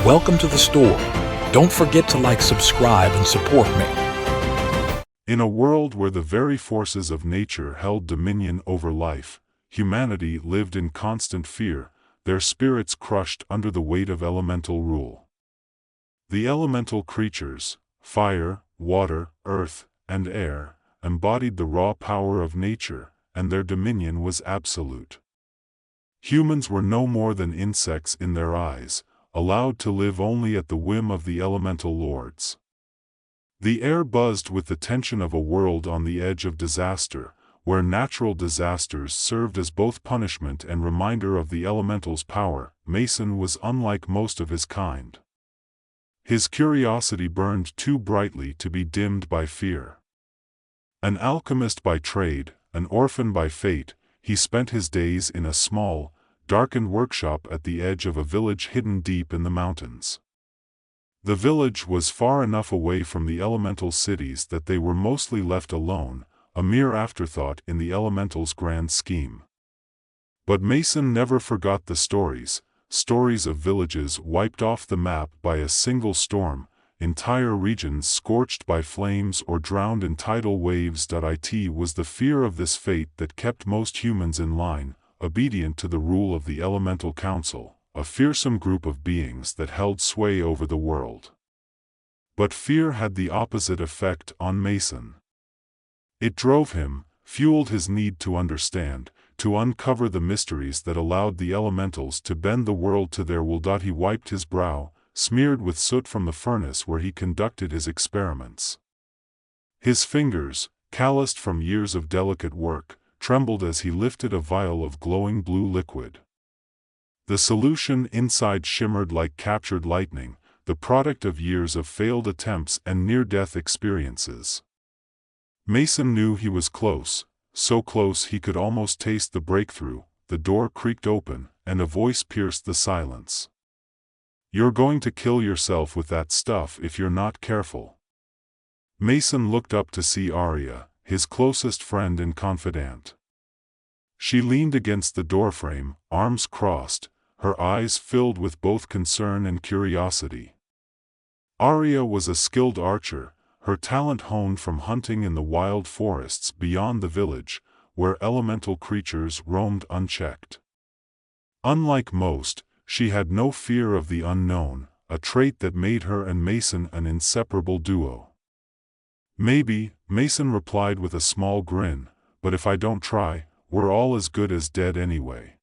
Welcome to the store. Don't forget to subscribe, and support me. In a world where the very forces of nature held dominion over life, humanity lived in constant fear, their spirits crushed under the weight of elemental rule. The elemental creatures, fire, water, earth, and air, embodied the raw power of nature, and their dominion was absolute. Humans were no more than insects in their eyes, allowed to live only at the whim of the elemental lords. The air buzzed with the tension of a world on the edge of disaster, where natural disasters served as both punishment and reminder of the elemental's power. Mason was unlike most of his kind. His curiosity burned too brightly to be dimmed by fear. An alchemist by trade, an orphan by fate, he spent his days in a small, darkened workshop at the edge of a village hidden deep in the mountains. The village was far enough away from the elemental cities that they were mostly left alone, a mere afterthought in the elemental's grand scheme. But Mason never forgot the stories of villages wiped off the map by a single storm, entire regions scorched by flames or drowned in tidal waves. It was the fear of this fate that kept most humans in line, obedient to the rule of the Elemental Council, a fearsome group of beings that held sway over the world. But fear had the opposite effect on Mason. It drove him, fueled his need to understand, to uncover the mysteries that allowed the elementals to bend the world to their will. He wiped his brow, smeared with soot from the furnace where he conducted his experiments. His fingers, calloused from years of delicate work, trembled as he lifted a vial of glowing blue liquid. The solution inside shimmered like captured lightning, the product of years of failed attempts and near-death experiences. Mason knew he was close, so close he could almost taste the breakthrough. The door creaked open, and a voice pierced the silence. "You're going to kill yourself with that stuff if you're not careful." Mason looked up to see Arya, his closest friend and confidant. She leaned against the doorframe, arms crossed, her eyes filled with both concern and curiosity. Arya was a skilled archer, her talent honed from hunting in the wild forests beyond the village, where elemental creatures roamed unchecked. Unlike most, she had no fear of the unknown, a trait that made her and Mason an inseparable duo. "Maybe," Mason replied with a small grin, "but if I don't try, we're all as good as dead anyway.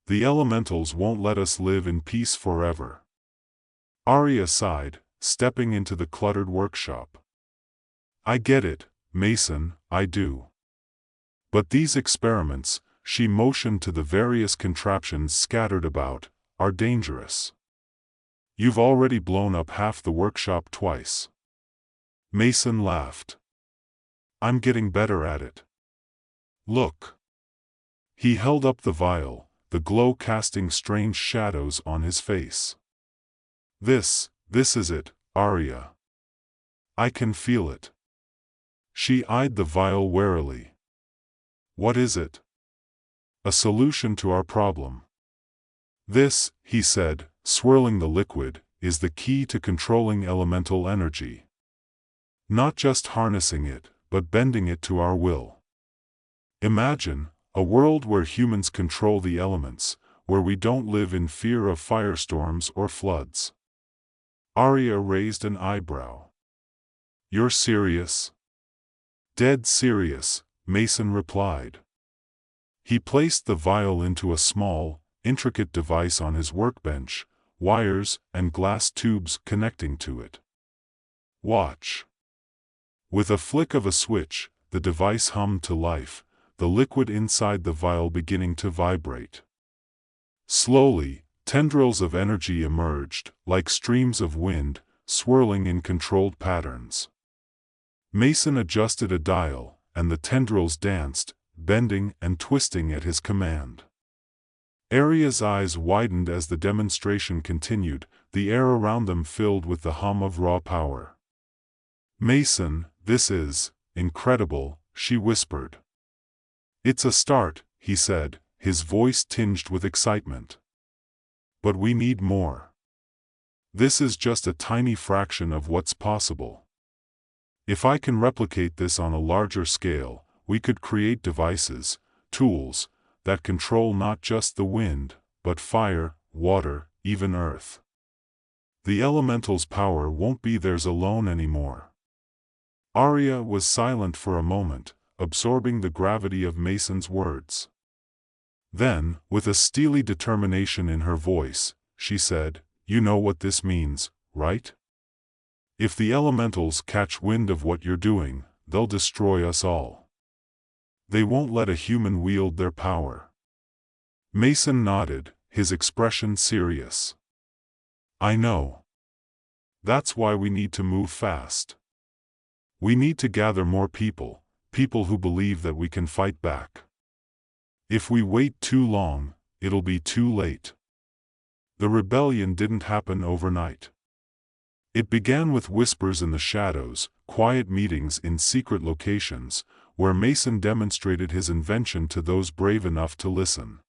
The elementals won't let us live in peace forever." Arya sighed, stepping into the cluttered workshop. "I get it, Mason, I do. But these experiments," she motioned to the various contraptions scattered about, "are dangerous. You've already blown up half the workshop twice." Mason laughed. "I'm getting better at it. Look." He held up the vial, the glow casting strange shadows on his face. This is it, Arya. I can feel it." She eyed the vial warily. "What is it?" "A solution to our problem. This," he said, swirling the liquid, "is the key to controlling elemental energy. Not just harnessing it, but bending it to our will. Imagine a world where humans control the elements, where we don't live in fear of firestorms or floods." Arya raised an eyebrow. "You're serious?" "Dead serious," Mason replied. He placed the vial into a small, intricate device on his workbench, wires and glass tubes connecting to it. "Watch." With a flick of a switch, the device hummed to life, the liquid inside the vial beginning to vibrate. Slowly, tendrils of energy emerged, like streams of wind, swirling in controlled patterns. Mason adjusted a dial, and the tendrils danced, bending and twisting at his command. Arya's eyes widened as the demonstration continued, the air around them filled with the hum of raw power. "Mason, this is incredible," she whispered. "It's a start," he said, his voice tinged with excitement. "But we need more. This is just a tiny fraction of what's possible. If I can replicate this on a larger scale, we could create devices, tools, that control not just the wind, but fire, water, even earth. The elemental's power won't be theirs alone anymore. Arya was silent for a moment, absorbing the gravity of Mason's words. Then, with a steely determination in her voice, she said, "You know what this means, right? If the elementals catch wind of what you're doing, they'll destroy us all. They won't let a human wield their power." Mason nodded, his expression serious. "I know. That's why we need to move fast. We need to gather more people, people who believe that we can fight back. If we wait too long, it'll be too late." The rebellion didn't happen overnight. It began with whispers in the shadows, quiet meetings in secret locations, where Mason demonstrated his invention to those brave enough to listen.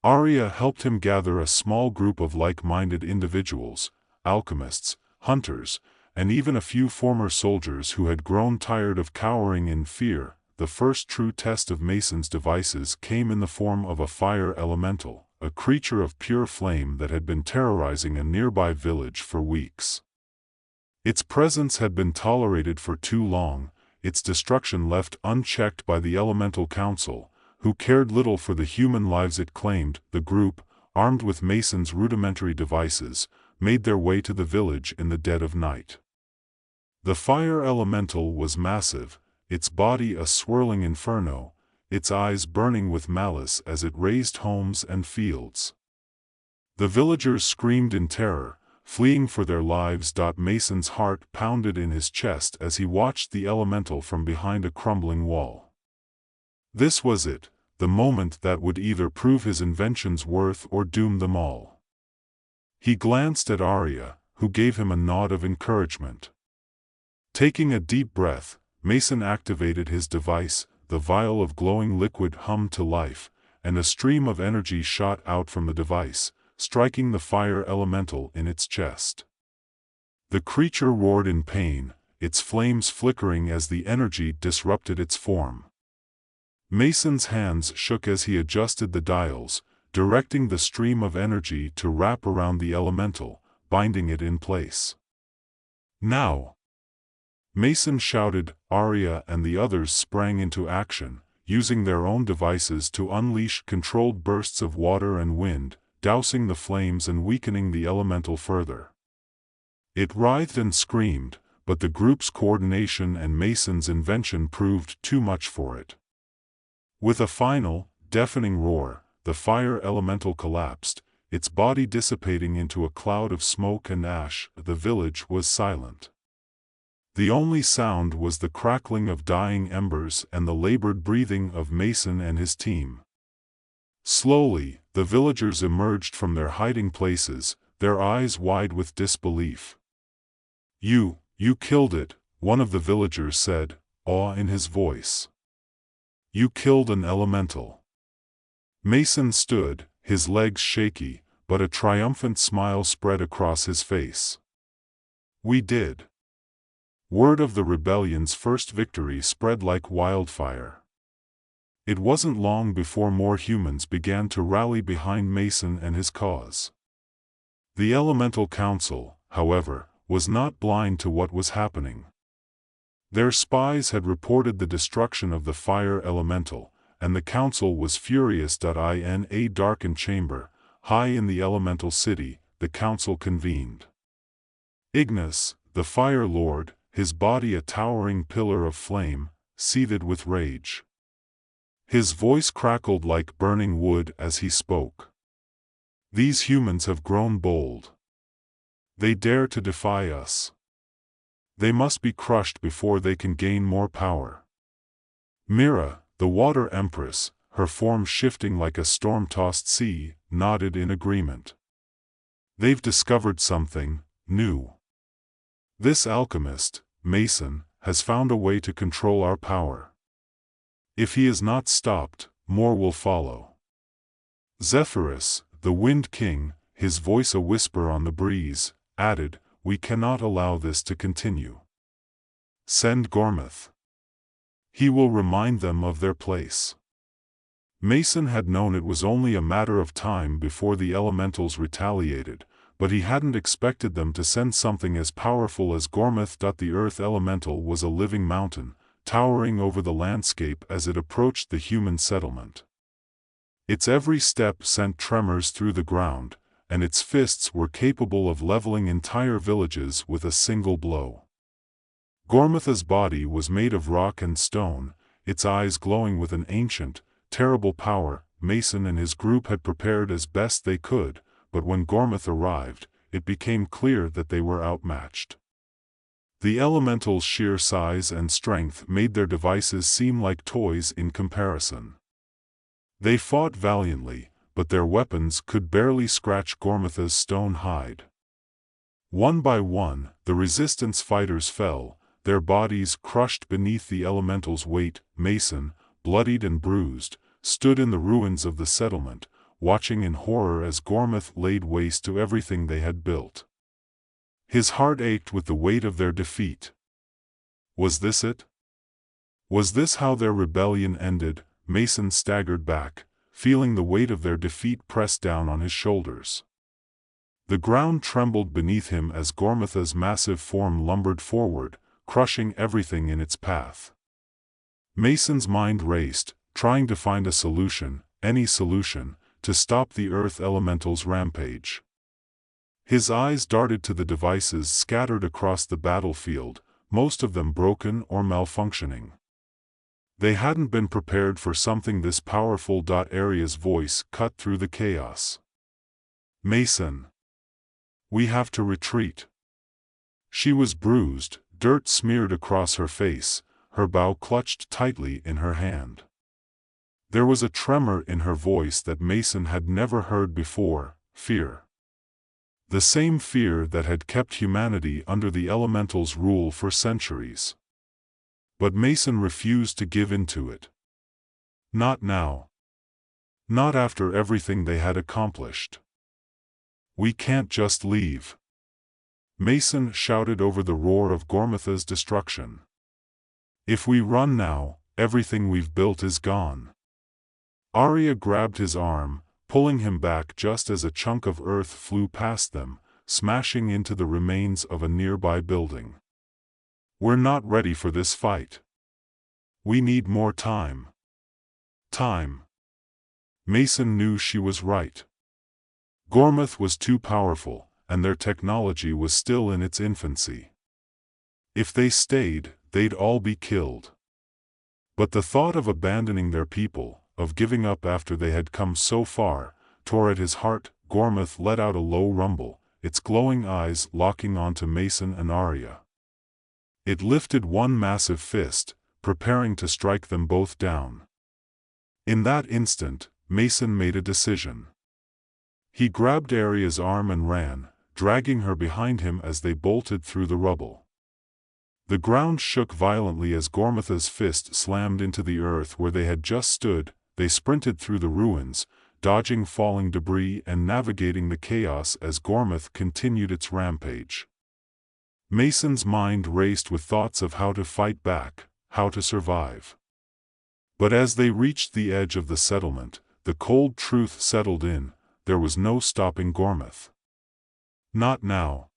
Arya helped him gather a small group of like-minded individuals, alchemists, hunters, and even a few former soldiers who had grown tired of cowering in fear. The first true test of Mason's devices came in the form of a fire elemental, a creature of pure flame that had been terrorizing a nearby village for weeks. Its presence had been tolerated for too long, its destruction left unchecked by the Elemental Council, who cared little for the human lives it claimed. The group, armed with Mason's rudimentary devices, made their way to the village in the dead of night. The fire elemental was massive, its body a swirling inferno, its eyes burning with malice as it razed homes and fields. The villagers screamed in terror, fleeing for their lives. Mason's heart pounded in his chest as he watched the elemental from behind a crumbling wall. This was it, the moment that would either prove his invention's worth or doom them all. He glanced at Arya, who gave him a nod of encouragement. Taking a deep breath, Mason activated his device. The vial of glowing liquid hummed to life, and a stream of energy shot out from the device, striking the fire elemental in its chest. The creature roared in pain, its flames flickering as the energy disrupted its form. Mason's hands shook as he adjusted the dials, directing the stream of energy to wrap around the elemental, binding it in place. "Now!" Mason shouted. Arya and the others sprang into action, using their own devices to unleash controlled bursts of water and wind, dousing the flames and weakening the elemental further. It writhed and screamed, but the group's coordination and Mason's invention proved too much for it. With a final, deafening roar, the fire elemental collapsed, its body dissipating into a cloud of smoke and ash. The village was silent. The only sound was the crackling of dying embers and the labored breathing of Mason and his team. Slowly, the villagers emerged from their hiding places, their eyes wide with disbelief. You killed it," one of the villagers said, awe in his voice. "You killed an elemental." Mason stood, his legs shaky, but a triumphant smile spread across his face. "We did." Word of the rebellion's first victory spread like wildfire. It wasn't long before more humans began to rally behind Mason and his cause. The Elemental Council, however, was not blind to what was happening. Their spies had reported the destruction of the fire elemental, and the council was furious. In a darkened chamber, high in the elemental city, the council convened. Ignis, the Fire Lord, his body a towering pillar of flame, seethed with rage. His voice crackled like burning wood as he spoke. "These humans have grown bold. They dare to defy us. They must be crushed before they can gain more power." Mira, the Water Empress, her form shifting like a storm-tossed sea, nodded in agreement. "They've discovered something new. This alchemist, Mason, has found a way to control our power. If he is not stopped, more will follow." Zephyrus, the Wind King, his voice a whisper on the breeze, added, "We cannot allow this to continue. Send Gormith. He will remind them of their place." Mason had known it was only a matter of time before the elementals retaliated, but he hadn't expected them to send something as powerful as Gormith. The earth elemental was a living mountain, towering over the landscape as it approached the human settlement. Its every step sent tremors through the ground, and its fists were capable of leveling entire villages with a single blow. Gormith's body was made of rock and stone, its eyes glowing with an ancient, terrible power. Mason and his group had prepared as best they could, but when Gormith arrived, it became clear that they were outmatched. The elemental's sheer size and strength made their devices seem like toys in comparison. They fought valiantly, but their weapons could barely scratch Gormith's stone hide. One by one, the resistance fighters fell, their bodies crushed beneath the elemental's weight. Mason, bloodied and bruised, stood in the ruins of the settlement, watching in horror as Gormith laid waste to everything they had built. His heart ached with the weight of their defeat. Was this it? Was this how their rebellion ended? Mason staggered back, feeling the weight of their defeat press down on his shoulders. The ground trembled beneath him as Gormith's massive form lumbered forward, crushing everything in its path. Mason's mind raced, trying to find a solution, any solution, to stop the earth elemental's rampage. His eyes darted to the devices scattered across the battlefield, most of them broken or malfunctioning. They hadn't been prepared for something this powerful. Arya's voice cut through the chaos. "Mason! We have to retreat." She was bruised, dirt smeared across her face, her bow clutched tightly in her hand. There was a tremor in her voice that Mason had never heard before, fear. The same fear that had kept humanity under the elemental's rule for centuries. But Mason refused to give in to it. Not now. Not after everything they had accomplished. "We can't just leave," Mason shouted over the roar of Gormith's destruction. "If we run now, everything we've built is gone." Arya grabbed his arm, pulling him back just as a chunk of earth flew past them, smashing into the remains of a nearby building. "We're not ready for this fight. We need more time." Time. Mason knew she was right. Gormith was too powerful, and their technology was still in its infancy. If they stayed, they'd all be killed. But the thought of abandoning their people, of giving up after they had come so far, tore at his heart. Gormith let out a low rumble, its glowing eyes locking onto Mason and Arya. It lifted one massive fist, preparing to strike them both down. In that instant, Mason made a decision. He grabbed Arya's arm and ran, dragging her behind him as they bolted through the rubble. The ground shook violently as Gormith's fist slammed into the earth where they had just stood. They sprinted through the ruins, dodging falling debris and navigating the chaos as Gormith continued its rampage. Mason's mind raced with thoughts of how to fight back, how to survive. But as they reached the edge of the settlement, the cold truth settled in: there was no stopping Gormith. Not now.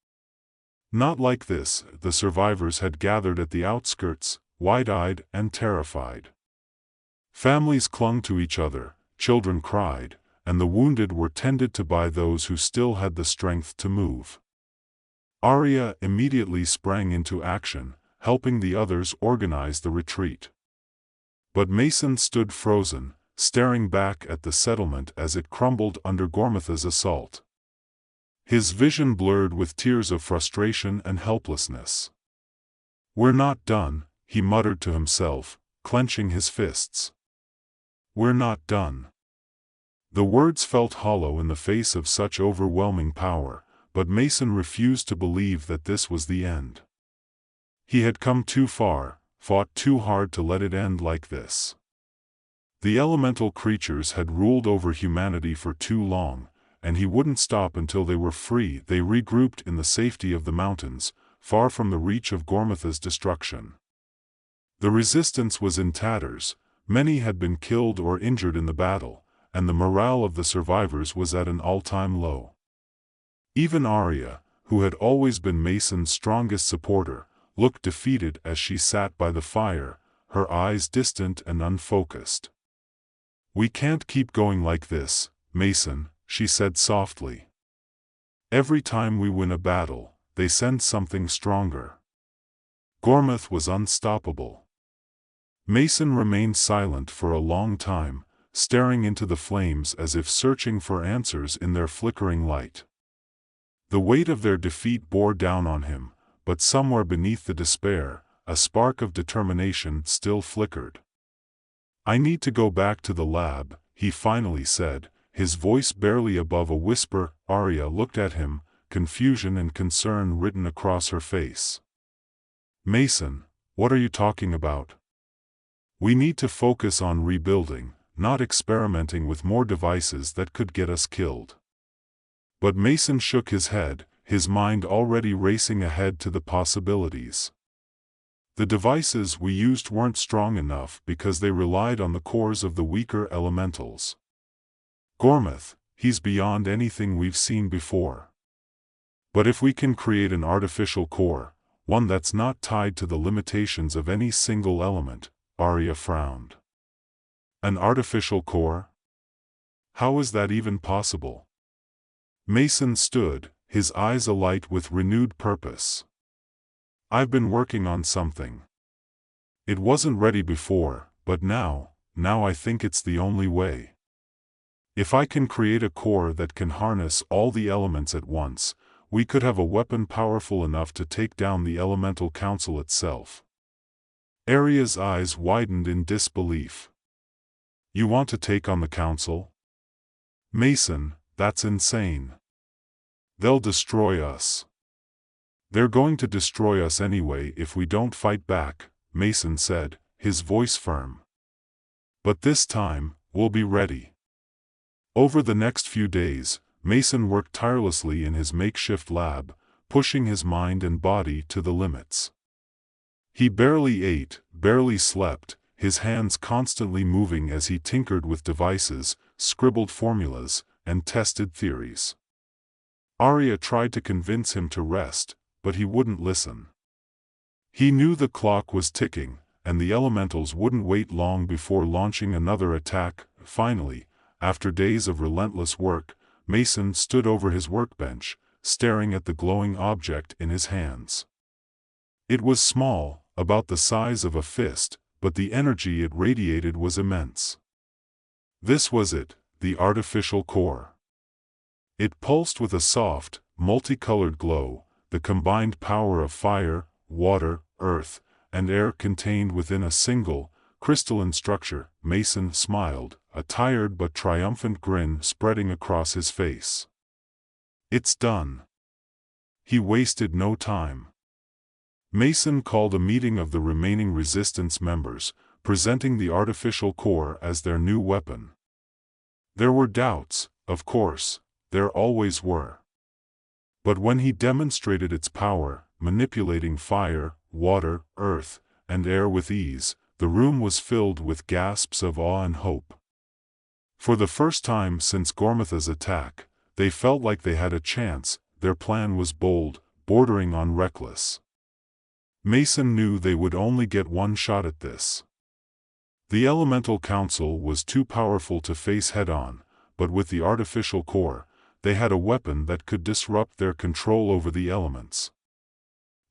Not like this. The survivors had gathered at the outskirts, wide-eyed and terrified. Families clung to each other, children cried, and the wounded were tended to by those who still had the strength to move. Arya immediately sprang into action, helping the others organize the retreat. But Mason stood frozen, staring back at the settlement as it crumbled under Gormith's assault. His vision blurred with tears of frustration and helplessness. "We're not done," he muttered to himself, clenching his fists. "We're not done." The words felt hollow in the face of such overwhelming power, but Mason refused to believe that this was the end. He had come too far, fought too hard to let it end like this. The elemental creatures had ruled over humanity for too long, and he wouldn't stop until they were free. They regrouped in the safety of the mountains, far from the reach of Gormotha's destruction. The resistance was in tatters, many had been killed or injured in the battle, and the morale of the survivors was at an all-time low. Even Arya, who had always been Mason's strongest supporter, looked defeated as she sat by the fire, her eyes distant and unfocused. "We can't keep going like this, Mason," she said softly. "Every time we win a battle, they send something stronger." Gormoth was unstoppable. Mason remained silent for a long time, staring into the flames as if searching for answers in their flickering light. The weight of their defeat bore down on him, but somewhere beneath the despair, a spark of determination still flickered. "I need to go back to the lab," he finally said, his voice barely above a whisper. Arya looked at him, confusion and concern written across her face. "Mason, what are you talking about? We need to focus on rebuilding, not experimenting with more devices that could get us killed." But Mason shook his head, his mind already racing ahead to the possibilities. "The devices we used weren't strong enough because they relied on the cores of the weaker elementals. Gormoth, he's beyond anything we've seen before. But if we can create an artificial core, one that's not tied to the limitations of any single element," Arya frowned. "An artificial core? How is that even possible?" Mason stood, his eyes alight with renewed purpose. "I've been working on something. It wasn't ready before, but now I think it's the only way. If I can create a core that can harness all the elements at once, we could have a weapon powerful enough to take down the Elemental Council itself." Arya's eyes widened in disbelief. "You want to take on the Council? Mason, that's insane. They'll destroy us." "They're going to destroy us anyway if we don't fight back," Mason said, his voice firm. "But this time, we'll be ready." Over the next few days, Mason worked tirelessly in his makeshift lab, pushing his mind and body to the limits. He barely ate, barely slept, his hands constantly moving as he tinkered with devices, scribbled formulas, and tested theories. Arya tried to convince him to rest, but he wouldn't listen. He knew the clock was ticking, and the elementals wouldn't wait long before launching another attack. Finally, after days of relentless work, Mason stood over his workbench, staring at the glowing object in his hands. It was small, about the size of a fist, but the energy it radiated was immense. This was it, the artificial core. It pulsed with a soft, multicolored glow, the combined power of fire, water, earth, and air contained within a single, crystalline structure. Mason smiled, a tired but triumphant grin spreading across his face. "It's done." He wasted no time. Mason called a meeting of the remaining resistance members, presenting the artificial core as their new weapon. There were doubts, of course, there always were. But when he demonstrated its power, manipulating fire, water, earth, and air with ease, the room was filled with gasps of awe and hope. For the first time since Gormotha's attack, they felt like they had a chance. Their plan was bold, bordering on reckless. Mason knew they would only get one shot at this. The Elemental Council was too powerful to face head-on, but with the artificial core, they had a weapon that could disrupt their control over the elements.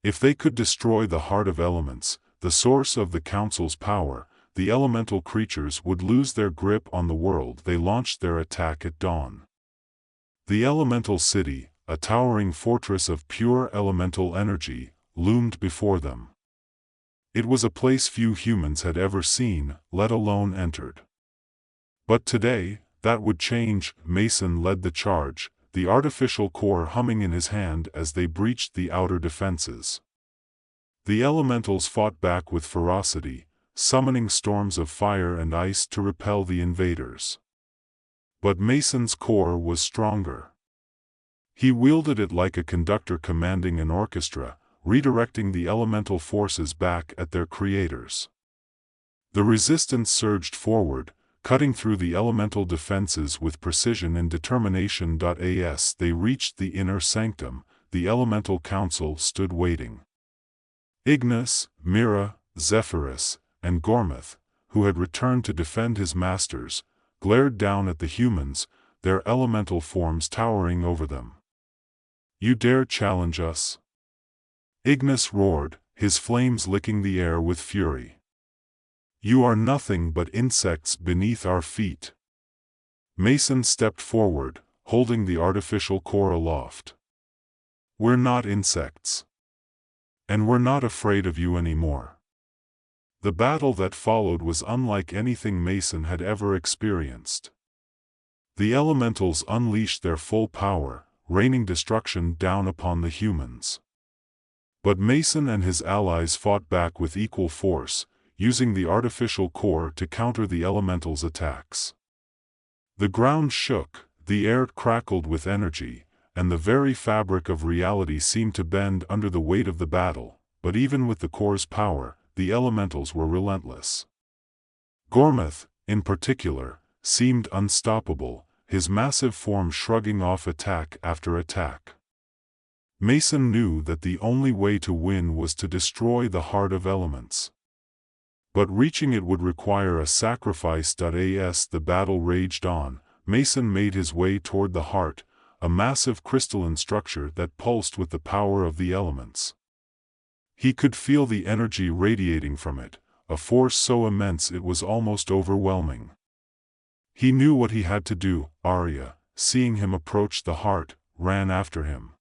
If they could destroy the heart of elements, the source of the Council's power, the elemental creatures would lose their grip on the world. They launched their attack at dawn. The Elemental City, a towering fortress of pure elemental energy, loomed before them. It was a place few humans had ever seen, let alone entered. But today, that would change. Mason led the charge, the artificial core humming in his hand as they breached the outer defenses. The elementals fought back with ferocity, summoning storms of fire and ice to repel the invaders. But Mason's core was stronger. He wielded it like a conductor commanding an orchestra, redirecting the elemental forces back at their creators. The resistance surged forward, cutting through the elemental defenses with precision and determination. As they reached the inner sanctum, the elemental council stood waiting. Ignis, Mira, Zephyrus, and Gormith, who had returned to defend his masters, glared down at the humans, their elemental forms towering over them. "You dare challenge us?" Ignis roared, his flames licking the air with fury. "You are nothing but insects beneath our feet." Mason stepped forward, holding the artificial core aloft. "We're not insects. And we're not afraid of you anymore." The battle that followed was unlike anything Mason had ever experienced. The elementals unleashed their full power, raining destruction down upon the humans. But Mason and his allies fought back with equal force, using the artificial core to counter the elementals' attacks. The ground shook, the air crackled with energy, and the very fabric of reality seemed to bend under the weight of the battle. But even with the core's power, the elementals were relentless. Gormith, in particular, seemed unstoppable, his massive form shrugging off attack after attack. Mason knew that the only way to win was to destroy the heart of elements. But reaching it would require a sacrifice. As the battle raged on, Mason made his way toward the heart, a massive crystalline structure that pulsed with the power of the elements. He could feel the energy radiating from it, a force so immense it was almost overwhelming. He knew what he had to do. Arya, seeing him approach the heart, ran after him.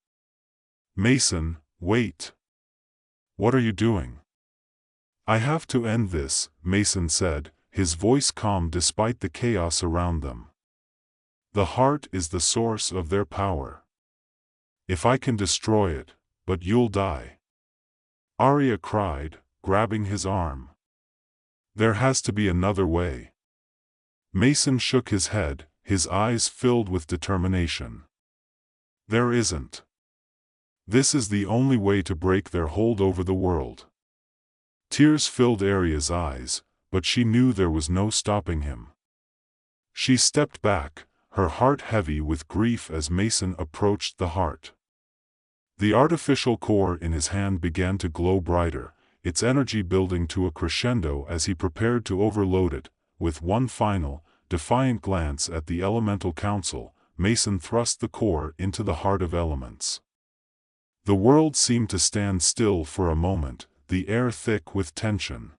"Mason, wait. What are you doing?" "I have to end this," Mason said, his voice calm despite the chaos around them. "The heart is the source of their power. If I can destroy it, but you'll die." Arya cried, grabbing his arm. "There has to be another way." Mason shook his head, his eyes filled with determination. "There isn't. This is the only way to break their hold over the world." Tears filled Arya's eyes, but she knew there was no stopping him. She stepped back, her heart heavy with grief as Mason approached the heart. The artificial core in his hand began to glow brighter, its energy building to a crescendo as he prepared to overload it. With one final, defiant glance at the elemental council, Mason thrust the core into the heart of elements. The world seemed to stand still for a moment, the air thick with tension.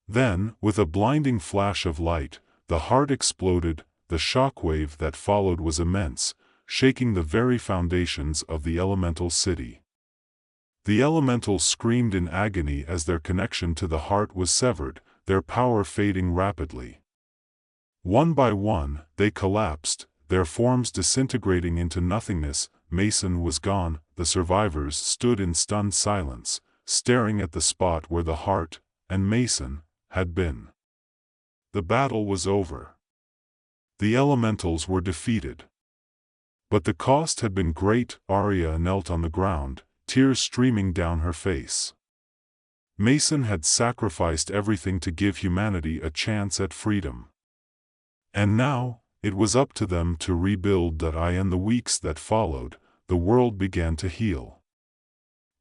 Then, with a blinding flash of light, the heart exploded. The shockwave that followed was immense, shaking the very foundations of the elemental city. The elementals screamed in agony as their connection to the heart was severed, their power fading rapidly. One by one, they collapsed, their forms disintegrating into nothingness. Mason was gone. The survivors stood in stunned silence, staring at the spot where the heart, and Mason, had been. The battle was over. The elementals were defeated. But the cost had been great. Arya knelt on the ground, tears streaming down her face. Mason had sacrificed everything to give humanity a chance at freedom. And now, it was up to them to rebuild. In the weeks that followed, the world began to heal.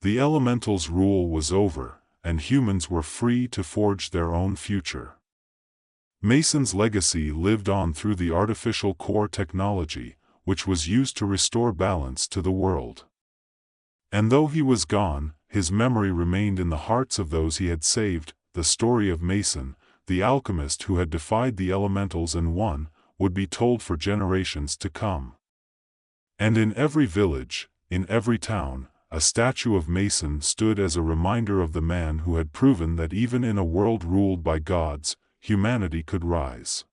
The elementals' rule was over, and humans were free to forge their own future. Mason's legacy lived on through the artificial core technology, which was used to restore balance to the world. And though he was gone, his memory remained in the hearts of those he had saved. The story of Mason, the alchemist who had defied the elementals and won, would be told for generations to come. And in every village, in every town, a statue of Mason stood as a reminder of the man who had proven that even in a world ruled by gods, humanity could rise.